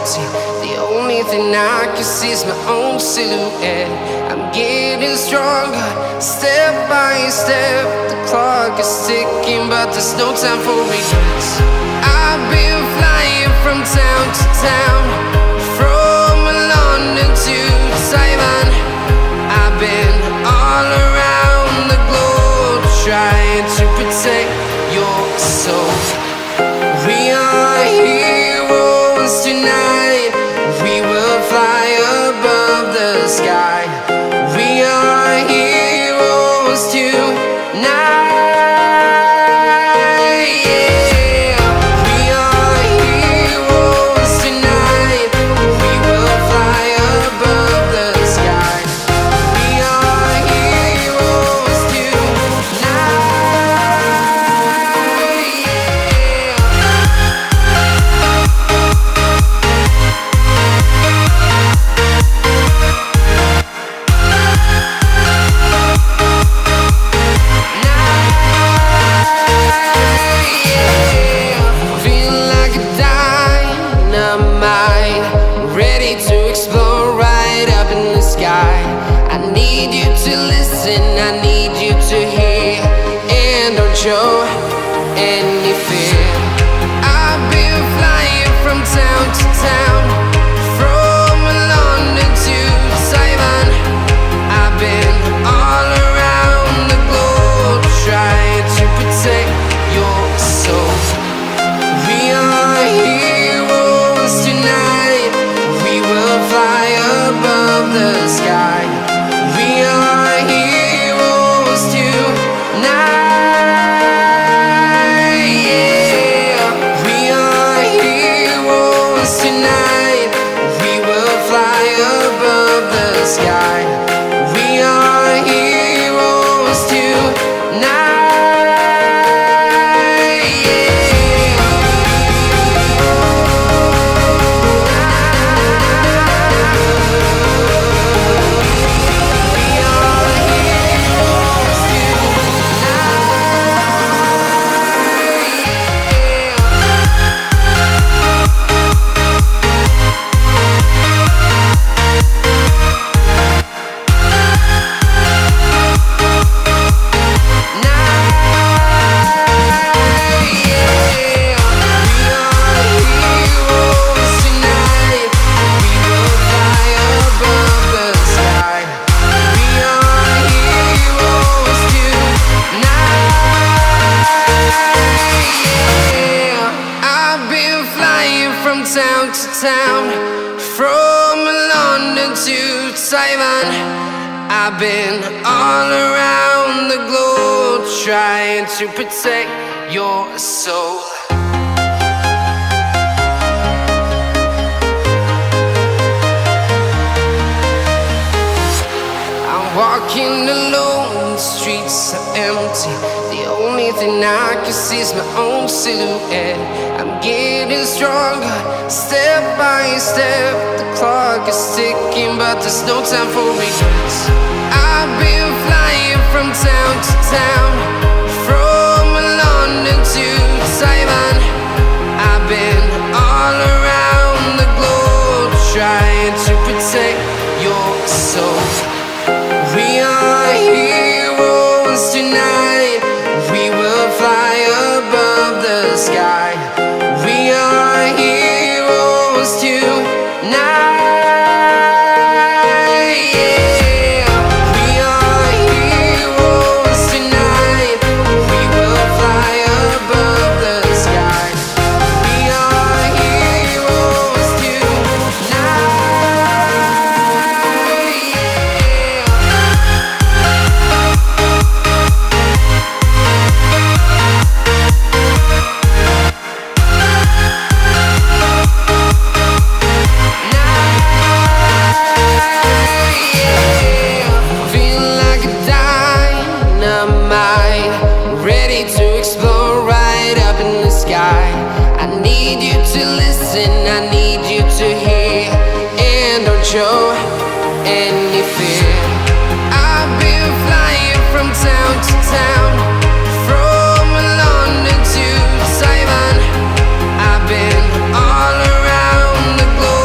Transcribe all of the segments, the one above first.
empty. The only thing I can see is my own silhouette. I'm getting stronger, step by step. The clock is ticking, but there's no time for regrets. I've been flying from town to town, from London to Taiwan. I've been all around the globe, trying to protect your soul. We are heroes tonight. We will fly above the sky. We are heroes tonight. Yeah. We are heroes tonight. We will fly above the sky. We are heroes tonight. I need you to hear and don't show any fear. I've been flying from town to town, from London to Taiwan. I've been all around the globe, trying to protect your soul. We are heroes tonight. We will fly above the sky. We are heroes tonight. Yeah. We are heroes tonight. We will fly above the sky. We are heroes tonight. Town to town, from London to Taiwan. I've been all around the globe, trying to protect your soul. I'm walking alone, the streets are empty. The only thing I can see is my own silhouette. I'm getting stronger, step by step. The clock is ticking, but there's no time for regrets. I've been flying from town to town, from London to Taiwan. I've been all around the globe, trying to protect your soul. We are heroes tonight. We will fly above the sky. We are heroes tonight. Yeah. We are heroes tonight. We will fly above the sky. We are heroes tonight. I need you to hear and don't show any fear. I've been flying from town to town, from London to Taiwan. I've been all around the globe.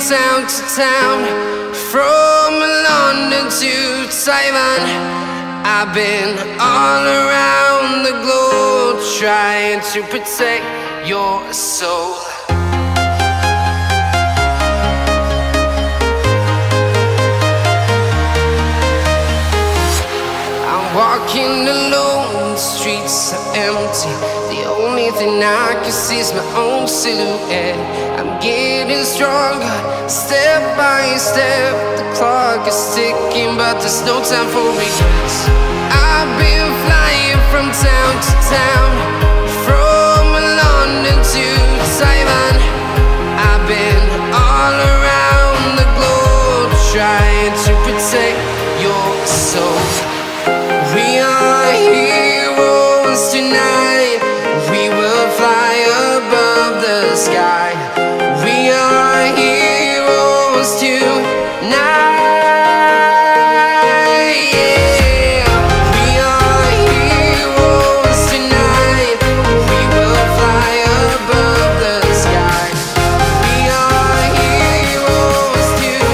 town to town, from London to Taiwan. I've been all around the globe trying to protect your soul. Walking alone, the streets are empty. The only thing I can see is my own silhouette. I'm getting stronger, step by step. The clock is ticking, but there's no time for regrets. I've been flying from town to town, from London to Taiwan. I've been all around the globe trying to protect your soul. We are heroes tonight. We will fly above the sky. We are heroes tonight. Yeah. We are heroes tonight. We will fly above the sky. We are heroes tonight.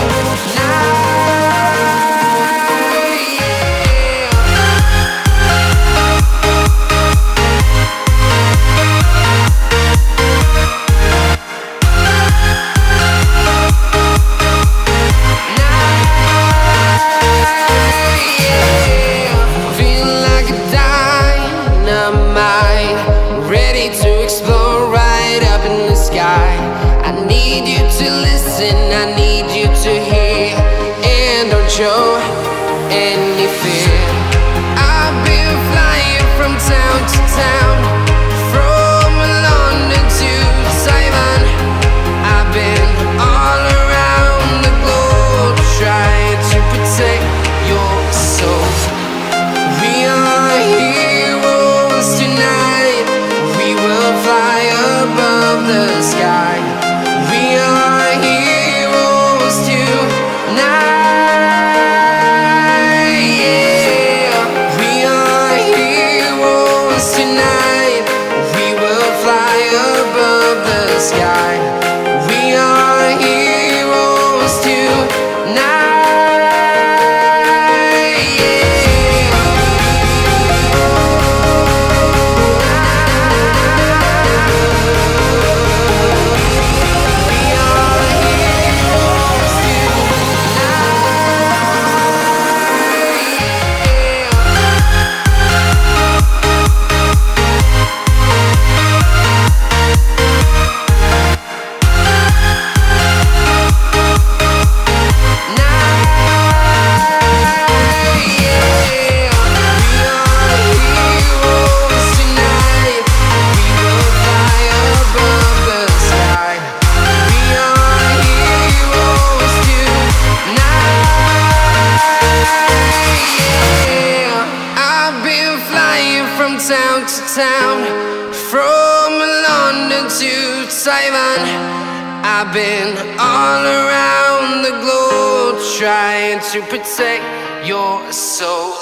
To explore right up in the sky. I need you to listen, I need you to hear, and don't show any fear. I've been flying from town to town, from London to Taiwan. I've been all around the globe trying to protect your soul. We are heroes tonight. We will fly above the sky. We are heroes tonight. Yeah. We are heroes tonight. We will fly above the sky. We are heroes tonight. Town to town, from London to Taiwan. I've been all around the globe trying to protect your soul.